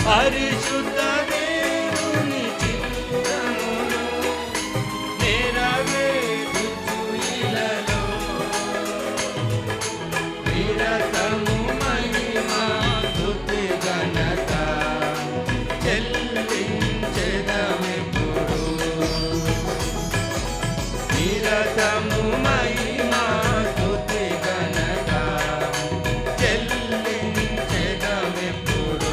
పరిశుద్ధ దేవుని చిత్తమును నెరవేర్చు ఇలలో నిరతము మహిమా స్తుతి ఘనత చెల్లించెదమెప్పుడు నిరతము మహిమా స్తుతి ఘనత చెల్లించెదమెప్పుడు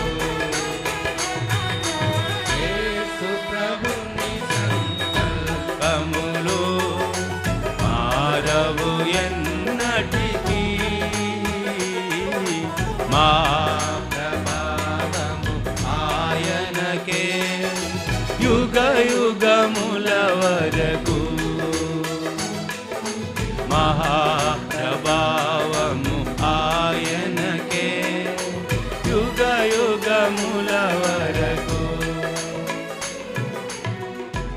యేసు ప్రభుని సంకల్పములు మారవు ఎన్నటికీ మా ప్రభావము ఆయనకే యుగ యుగముల వరకు